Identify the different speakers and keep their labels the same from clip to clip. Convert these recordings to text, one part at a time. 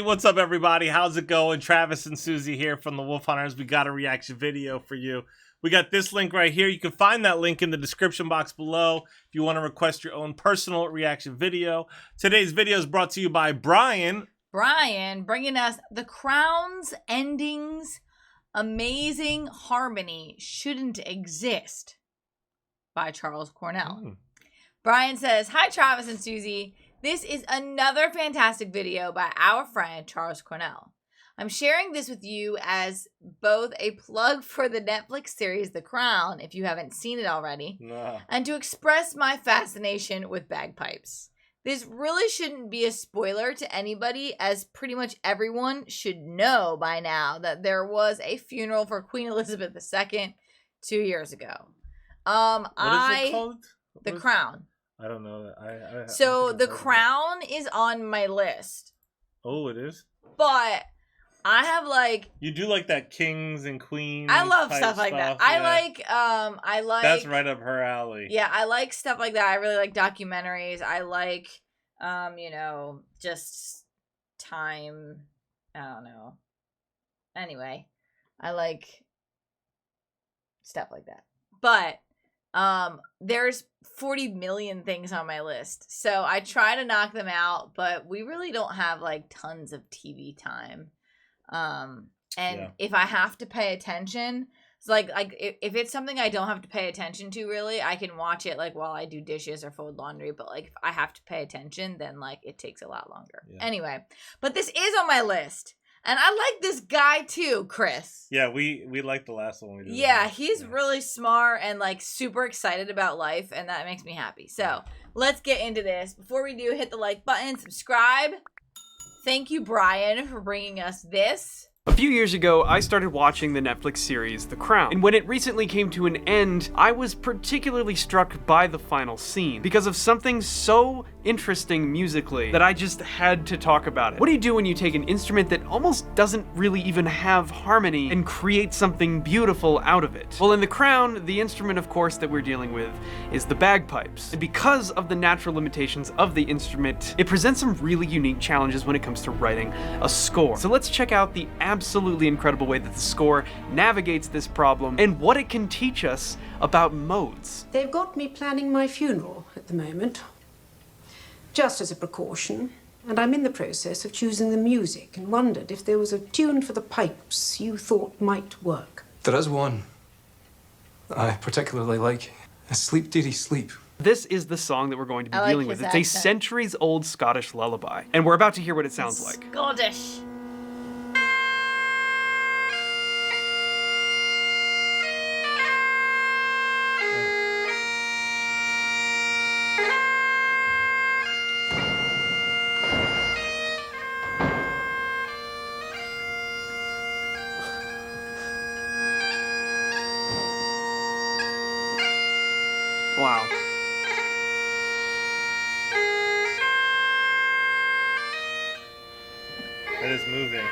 Speaker 1: what's up, everybody? How's it going? Travis and Susie here from the Wolf Hunters. We got a reaction video for you. We got this link right here. You can find that link in the description box below if you want to request your own personal reaction video. Today's video is brought to you by Brian.
Speaker 2: Brian bringing us The Crown's Endings, Amazing Harmony Shouldn't Exist by Charles Cornell. Brian says, "Hi, Travis and Susie. This is another fantastic video by our friend Charles Cornell. I'm sharing this with you as both a plug for the Netflix series The Crown, if you haven't seen it already, and to express my fascination with bagpipes. This really shouldn't be a spoiler to anybody, as pretty much everyone should know by now that there was a funeral for Queen Elizabeth II 2 years ago.
Speaker 1: What is it called?
Speaker 2: The Crown.
Speaker 1: I don't know.
Speaker 2: So The Crown is on my list.
Speaker 1: Oh, it is?
Speaker 2: But I have like...
Speaker 1: You do like that kings and queens.
Speaker 2: I love stuff like that. I like...
Speaker 1: That's right up her alley.
Speaker 2: Yeah, I like stuff like that. I really like documentaries. I like, you know, just time. I don't know. Anyway, I like stuff like that. But there's 40 million things on my list. So I try to knock them out, but we really don't have like tons of TV time. If I have to pay attention, it's like if it's something I don't have to pay attention to, really, I can watch it like while I do dishes or fold laundry. But like if I have to pay attention, then like it takes a lot longer. Anyway, but this is on my list. And I like this guy too, Chris.
Speaker 1: Yeah, we like the last one we did.
Speaker 2: Yeah, he's really smart and like super excited about life, and that makes me happy. So let's get into this. Before we do, hit the like button, subscribe. Thank you, Brian, for bringing us this.
Speaker 3: A few years ago, I started watching the Netflix series The Crown, and when it recently came to an end, I was particularly struck by the final scene because of something so interesting musically that I just had to talk about it. What do you do when you take an instrument that almost doesn't really even have harmony and create something beautiful out of it? Well, in The Crown, the instrument, of course, that we're dealing with is the bagpipes. And because of the natural limitations of the instrument, it presents some really unique challenges when it comes to writing a score. So let's check out the absolutely incredible way that the score navigates this problem and what it can teach us about modes.
Speaker 4: They've got me planning my funeral at the moment, just as a precaution, and I'm in the process of choosing the music and wondered if there was a tune for the pipes you thought might work.
Speaker 5: There is one I particularly like. Sleep, dearie, sleep.
Speaker 3: This is the song that we're going to be dealing with. It's a centuries-old Scottish lullaby, and we're about to hear what it sounds like.
Speaker 2: Scottish.
Speaker 3: Wow.
Speaker 1: It is moving.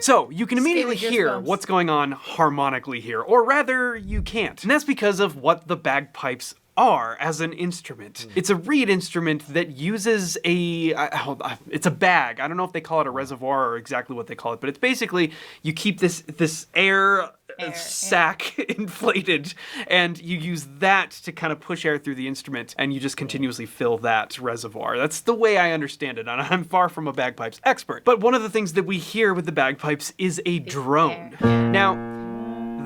Speaker 3: So, you can immediately hear what's going on harmonically here, or rather, you can't. And that's because of what the bagpipes are as an instrument. It's a reed instrument that uses it's a bag. I don't know if they call it a reservoir or exactly what they call it, but it's basically, you keep this air sac inflated, and you use that to kind of push air through the instrument, and you just continuously fill that reservoir. That's the way I understand it, and I'm far from a bagpipes expert. But one of the things that we hear with the bagpipes is a drone. Now,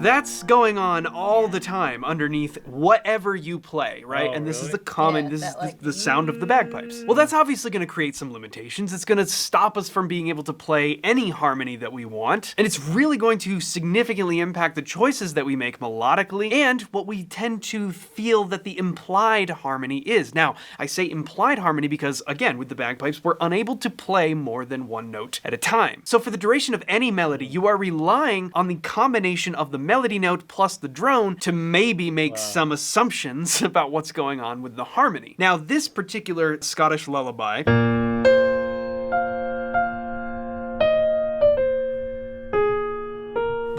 Speaker 3: that's going on all the time underneath whatever you play, right? And this is the common, this is the sound of the bagpipes. Well, that's obviously going to create some limitations. It's going to stop us from being able to play any harmony that we want. And it's really going to significantly impact the choices that we make melodically and what we tend to feel that the implied harmony is. Now, I say implied harmony because, again, with the bagpipes, we're unable to play more than one note at a time. So for the duration of any melody, you are relying on the combination of the melody note plus the drone to maybe make some assumptions about what's going on with the harmony. Now, this particular Scottish lullaby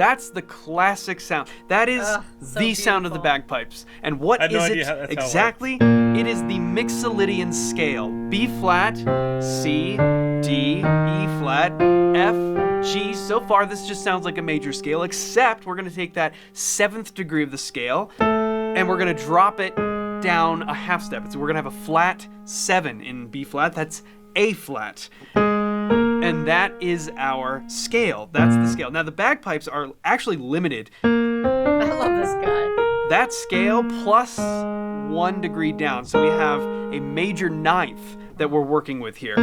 Speaker 3: That's the classic sound. That is the sound of the bagpipes. And what is it exactly? It is the Mixolydian scale. B flat, C, D, E flat, F, G. So far, this just sounds like a major scale, except we're gonna take that 7th degree of the scale and we're gonna drop it down a half step. So we're gonna have a flat 7 in B flat. That's A flat. And that is our scale. That's the scale. Now the bagpipes are actually limited.
Speaker 2: I love this guy.
Speaker 3: That scale plus 1 degree down. So we have a major 9th that we're working with here.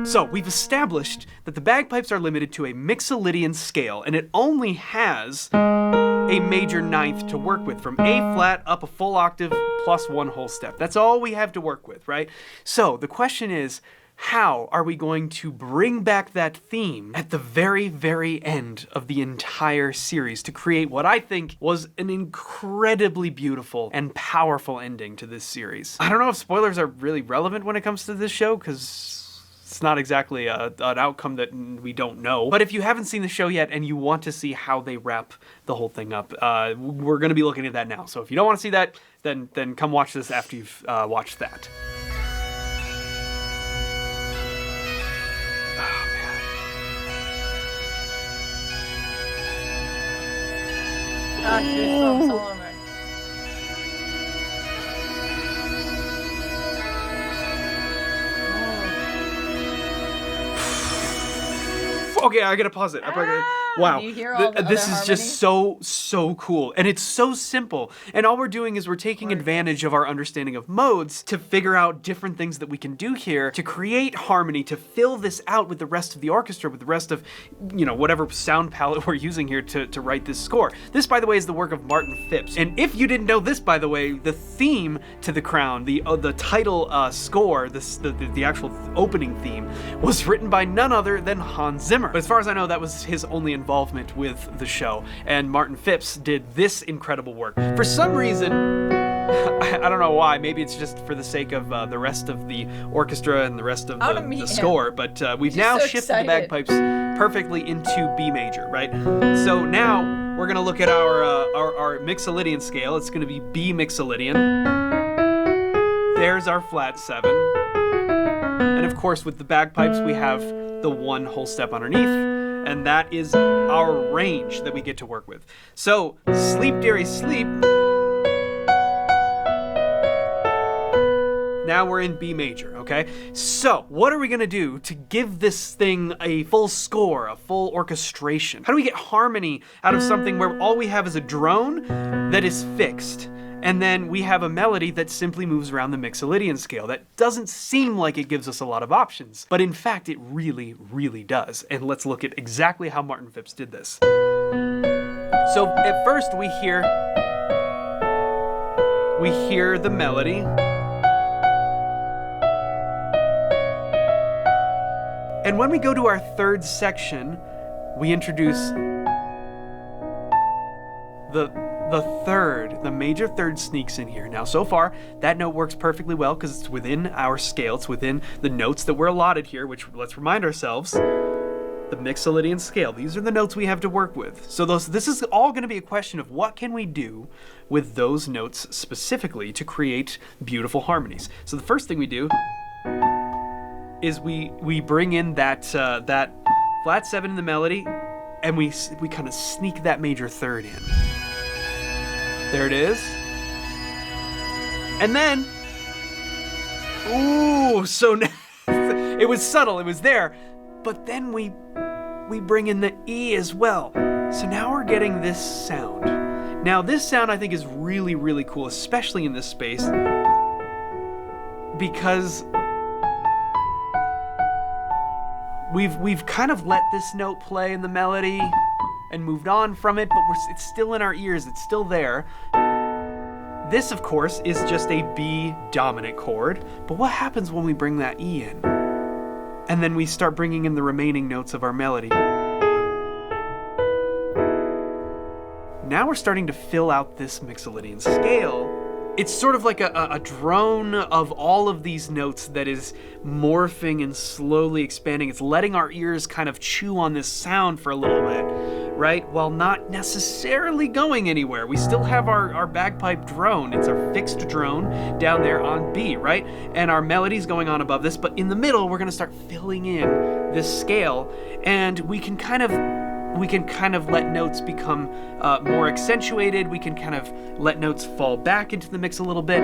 Speaker 3: So we've established that the bagpipes are limited to a Mixolydian scale, and it only has a major 9th to work with, from A flat up a full octave plus 1 whole step. That's all we have to work with, right? So the question is, how are we going to bring back that theme at the very, very end of the entire series to create what I think was an incredibly beautiful and powerful ending to this series? I don't know if spoilers are really relevant when it comes to this show, because it's not exactly an outcome that we don't know. But if you haven't seen the show yet and you want to see how they wrap the whole thing up, we're going to be looking at that now. So if you don't want to see that, then come watch this after you've watched that.
Speaker 2: Goosebumps all over.
Speaker 3: Okay, I gotta pause it. Wow,
Speaker 2: you hear all the
Speaker 3: this
Speaker 2: other
Speaker 3: is just so cool, and it's so simple. And all we're doing is we're taking advantage of our understanding of modes to figure out different things that we can do here to create harmony, to fill this out with the rest of the orchestra, with the rest of, you know, whatever sound palette we're using here to write this score. This, by the way, is the work of Martin Phipps. And if you didn't know this, by the way, the theme to The Crown, the title score, the actual opening theme, was written by none other than Hans Zimmer. But as far as I know, that was his only involvement with the show, and Martin Phipps did this incredible work. For some reason, I don't know why, maybe it's just for the sake of the rest of the orchestra and the rest of the score, but we've now shifted the bagpipes perfectly into B major, right? So now we're gonna look at our Mixolydian scale. It's gonna be B Mixolydian. There's our flat 7. And of course, with the bagpipes, we have the 1 whole step underneath, and that is our range that we get to work with. So, sleep, dearie, sleep. Now we're in B major, okay? So, what are we gonna do to give this thing a full score, a full orchestration? How do we get harmony out of something where all we have is a drone that is fixed? And then we have a melody that simply moves around the Mixolydian scale. That doesn't seem like it gives us a lot of options, but in fact it really, really does. And let's look at exactly how Martin Phipps did this. So at first we hear the melody. And when we go to our 3rd section, we introduce the major 3rd sneaks in here. Now, so far, that note works perfectly well because it's within our scale. It's within the notes that were allotted here, which, let's remind ourselves, the Mixolydian scale. These are the notes we have to work with. So this is all going to be a question of what can we do with those notes specifically to create beautiful harmonies. So the first thing we do is we bring in that flat 7 in the melody, and we kind of sneak that major 3rd in. There it is. And then, ooh, so now, it was subtle, it was there, but then we bring in the E as well. So now we're getting this sound. Now this sound I think is really, really cool, especially in this space, because we've kind of let this note play in the melody and moved on from it, but it's still in our ears, it's still there. This, of course, is just a B dominant chord, but what happens when we bring that E in? And then we start bringing in the remaining notes of our melody. Now we're starting to fill out this Mixolydian scale. It's sort of like a drone of all of these notes that is morphing and slowly expanding. It's letting our ears kind of chew on this sound for a little bit, right? While not necessarily going anywhere. We still have our bagpipe drone. It's our fixed drone down there on B, right? And our melody's going on above this, but in the middle, we're gonna start filling in this scale, and we can kind of let notes become more accentuated. We can kind of let notes fall back into the mix a little bit.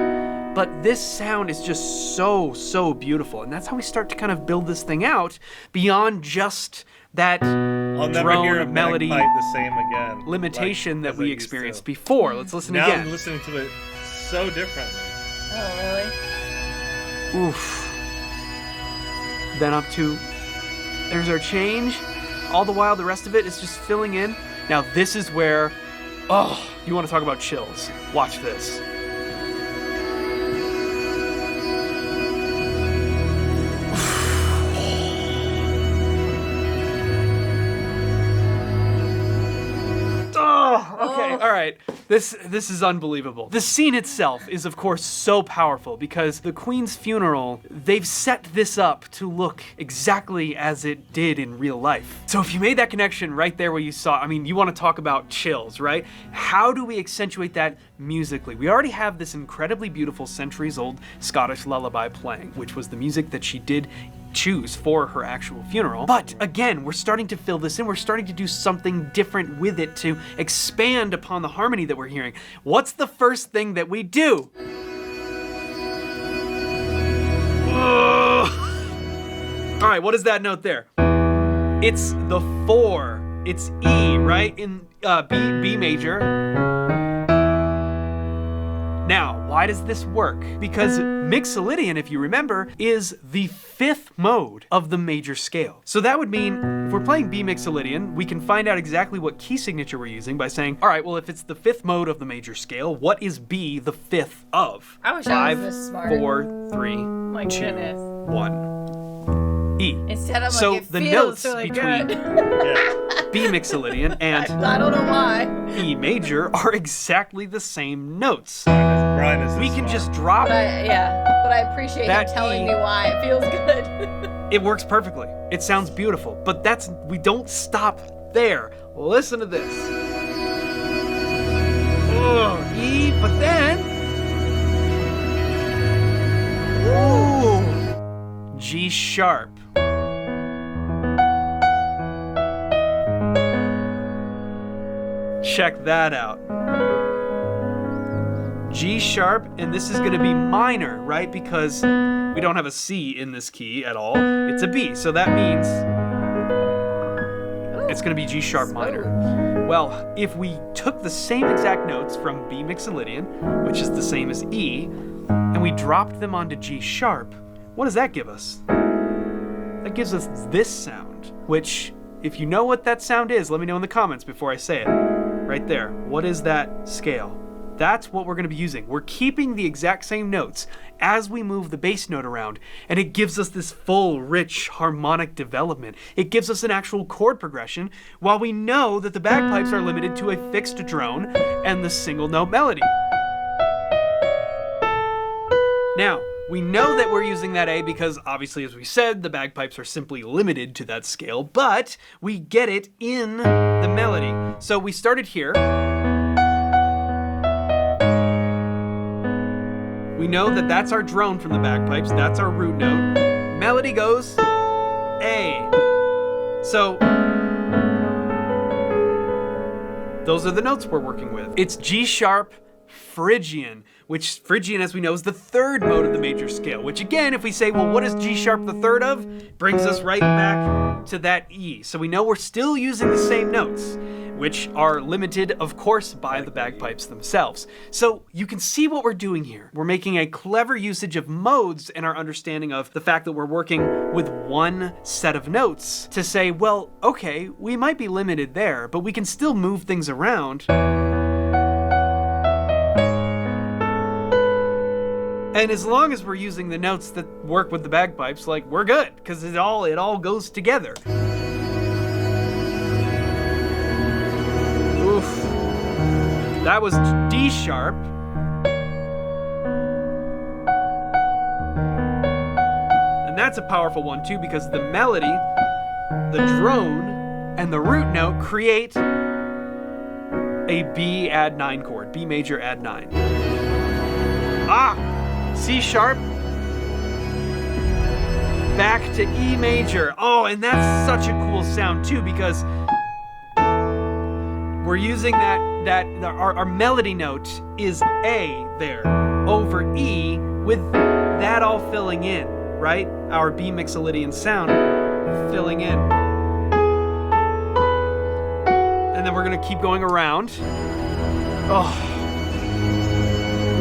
Speaker 3: But this sound is just so beautiful. And that's how we start to kind of build this thing out beyond just that drone melody
Speaker 1: the same again,
Speaker 3: limitation that we experienced before. Let's listen again.
Speaker 1: Now I'm listening to it so differently.
Speaker 2: Oh, really?
Speaker 3: Oof. Then up to, there's our change. All the while, the rest of it is just filling in. Now, this is where, you want to talk about chills. Watch this. Okay, all right. This is unbelievable. The scene itself is, of course, so powerful because the Queen's funeral, they've set this up to look exactly as it did in real life. So if you made that connection right there where you saw, I mean, you want to talk about chills, right? How do we accentuate that musically? We already have this incredibly beautiful centuries-old Scottish lullaby playing, which was the music that she did choose for her actual funeral. But again, we're starting to fill this in. We're starting to do something different with it to expand upon the harmony that we're hearing. What's the first thing that we do? All right, what is that note there? It's the 4. It's E, right? In B major. Now, why does this work? Because Mixolydian, if you remember, is the 5th mode of the major scale. So that would mean, if we're playing B Mixolydian, we can find out exactly what key signature we're using by saying, all right, well, if it's the 5th mode of the major scale, what is B the 5th of?
Speaker 2: I wish I was this smart.
Speaker 3: 4, 3,
Speaker 2: My
Speaker 3: 2,
Speaker 2: goodness.
Speaker 3: 1. E.
Speaker 2: Instead of
Speaker 3: so
Speaker 2: like, it
Speaker 3: the
Speaker 2: feels
Speaker 3: notes
Speaker 2: really
Speaker 3: between
Speaker 2: good.
Speaker 3: B Mixolydian and
Speaker 2: I don't know why.
Speaker 3: E major are exactly the same notes.
Speaker 1: Brian is
Speaker 3: We can
Speaker 1: smart.
Speaker 3: just drop
Speaker 2: But I appreciate
Speaker 3: That
Speaker 2: him telling
Speaker 3: E-
Speaker 2: me why it feels good.
Speaker 3: It works perfectly. It sounds beautiful. But we don't stop there. Listen to this. Oh, E, but then ooh, G sharp. Check that out. G sharp, and this is gonna be minor, right? Because we don't have a C in this key at all. It's a B, so that means it's gonna be G sharp minor. Well, if we took the same exact notes from B Mixolydian, which is the same as E, and we dropped them onto G sharp, what does that give us? That gives us this sound, which, if you know what that sound is, let me know in the comments before I say it. Right there. What is that scale? That's what we're going to be using. We're keeping the exact same notes as we move the bass note around, and it gives us this full, rich, harmonic development. It gives us an actual chord progression, while we know that the bagpipes are limited to a fixed drone and the single note melody. Now, we know that we're using that A because, obviously, as we said, the bagpipes are simply limited to that scale, but we get it in the melody. So we started here. We know that that's our drone from the bagpipes. That's our root note. Melody goes A. So those are the notes we're working with. It's G sharp Phrygian, which Phrygian, as we know, is the 3rd mode of the major scale, which again, if we say, well, what is G sharp the 3rd of? Brings us right back to that E. So we know we're still using the same notes, which are limited, of course, by the bagpipes themselves. So you can see what we're doing here. We're making a clever usage of modes in our understanding of the fact that we're working with one set of notes to say, well, okay, we might be limited there, but we can still move things around. And as long as we're using the notes that work with the bagpipes, like, we're good, because it all goes together. Oof. That was D sharp. And that's a powerful one too, because the melody, the drone, and the root note create a B add 9 chord, B major add 9. C sharp, back to E major. Oh, and that's such a cool sound too, because we're using our melody note is A there over E, with that all filling in, right? Our B mixolydian sound filling in. And then we're gonna keep going around. Oh,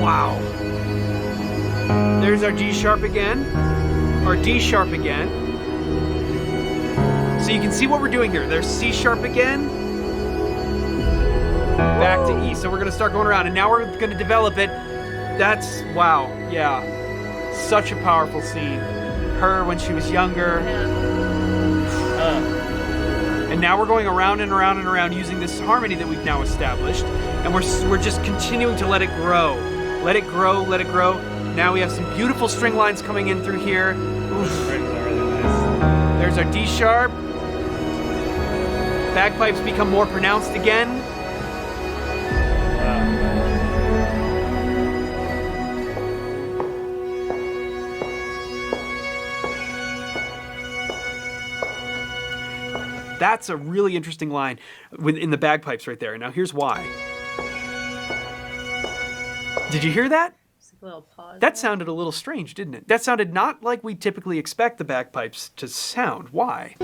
Speaker 3: wow. There's our G sharp again, our D sharp again. So you can see what we're doing here. There's C sharp again, back to E. So we're gonna start going around, and now we're gonna develop it. That's, wow, yeah. Such a powerful scene. Her when she was younger. And now we're going around and around and around using this harmony that we've now established, and we're just continuing to let it grow. Let it grow, let it grow. Now we have some beautiful string lines coming in through here. Oof.
Speaker 1: Strings are really nice.
Speaker 3: There's our D sharp. Bagpipes become more pronounced again. That's a really interesting line in the bagpipes right there. Now here's why. Did you hear that?
Speaker 2: Just a little pause.
Speaker 3: That sounded a little strange, didn't it? That sounded not like we typically expect the bagpipes to sound. Why?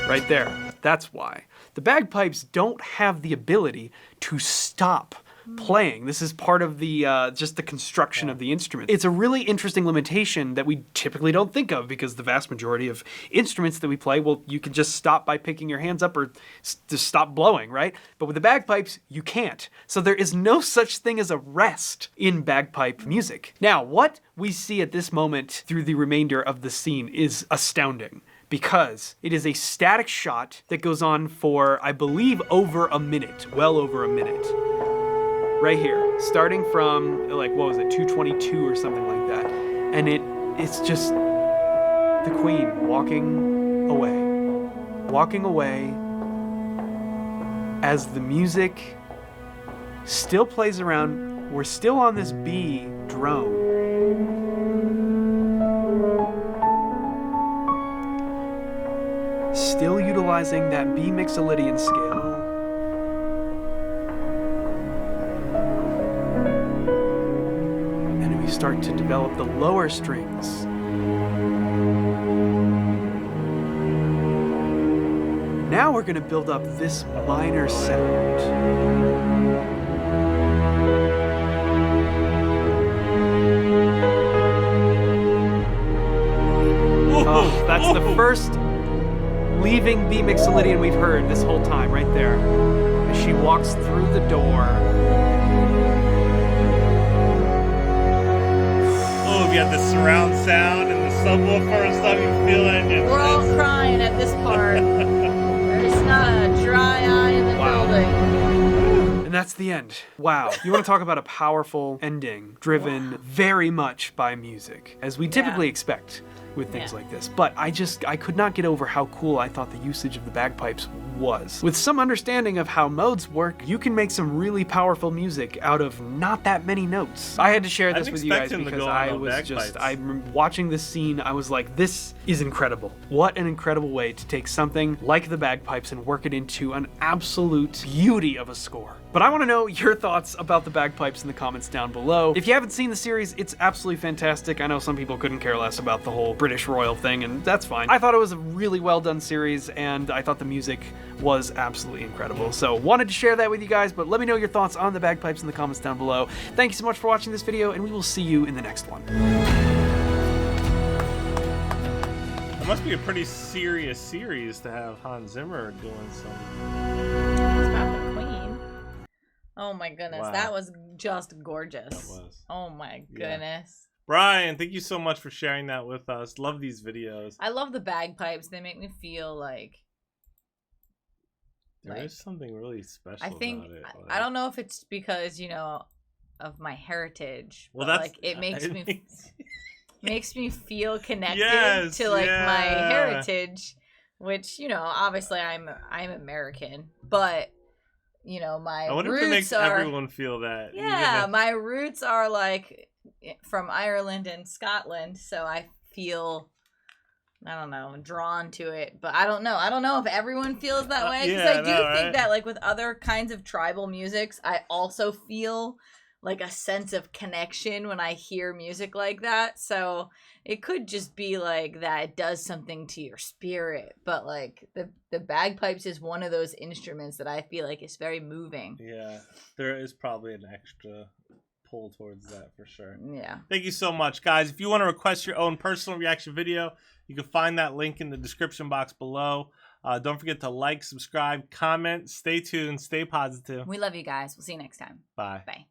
Speaker 3: Right there. That's why. The bagpipes don't have the ability to stop playing. This is part of the just the construction of the instrument. It's a really interesting limitation that we typically don't think of, because the vast majority of instruments that we play, well, you can just stop by picking your hands up or just stop blowing, right? But with the bagpipes, you can't. So there is no such thing as a rest in bagpipe music. Now, what we see at this moment through the remainder of the scene is astounding, because it is a static shot that goes on for, I believe, over a minute, well over a minute. Right here, starting from, like, what was it, 222 or something like that. And it's just the Queen walking away as the music still plays around. We're still on this B drone. Still utilizing that B mixolydian scale. And we start to develop the lower strings. Now we're going to build up this minor sound. Oh, that's the first leaving B mixolydian we've heard this whole time, right there, as she walks through the door.
Speaker 1: Oh, you got the surround sound and the subwoofer and stuff. You feel it. And
Speaker 2: We're all crying at this part. There's not a dry eye in the building.
Speaker 3: And that's the end. Wow. You want to talk about a powerful ending driven very much by music, as we typically expect with things like this. But I could not get over how cool I thought the usage of the bagpipes was. With some understanding of how modes work, you can make some really powerful music out of not that many notes. I had to share this with you guys because I'm watching this scene, I was like, this is incredible. What an incredible way to take something like the bagpipes and work it into an absolute beauty of a score. But I want to know your thoughts about the bagpipes in the comments down below. If you haven't seen the series, it's absolutely fantastic. I know some people couldn't care less about the whole British royal thing, and that's fine. I thought it was a really well done series, and I thought the music was absolutely incredible. So wanted to share that with you guys, but let me know your thoughts on the bagpipes in the comments down below. Thank you so much for watching this video, and we will see you in the next one.
Speaker 1: It must be a pretty serious series to have Hans Zimmer doing some.
Speaker 2: It's about the Queen. Oh my goodness,
Speaker 1: Wow.
Speaker 2: that was just gorgeous.
Speaker 1: That was.
Speaker 2: Oh my goodness.
Speaker 1: Brian, thank you so much for sharing that with us. Love these videos.
Speaker 2: I love the bagpipes. They make me feel like
Speaker 1: There is something really special
Speaker 2: I think
Speaker 1: about it.
Speaker 2: I don't know if it's because, you know, of my heritage.
Speaker 1: Well,
Speaker 2: but
Speaker 1: that's
Speaker 2: like it makes makes me feel connected
Speaker 1: Yes,
Speaker 2: to like
Speaker 1: yeah.
Speaker 2: my heritage which, you know, obviously I'm American, but you know, my
Speaker 1: I wonder if it makes everyone feel that.
Speaker 2: Yeah, my roots are like from Ireland and Scotland, so I feel, I don't know, drawn to it. But I don't know. I don't know if everyone feels that way, because I do think that like with other kinds of tribal musics, I also feel like a sense of connection when I hear music like that. So it could just be like that it does something to your spirit, but like the bagpipes is one of those instruments that I feel like is very moving.
Speaker 1: Yeah, there is probably an extra pull towards that for sure.
Speaker 2: Yeah.
Speaker 1: Thank you so much, guys. If you want to request your own personal reaction video, you can find that link in the description box below. Don't forget to like, subscribe, comment, stay tuned, stay positive.
Speaker 2: We love you guys. We'll see you next time.
Speaker 1: Bye.
Speaker 2: Bye.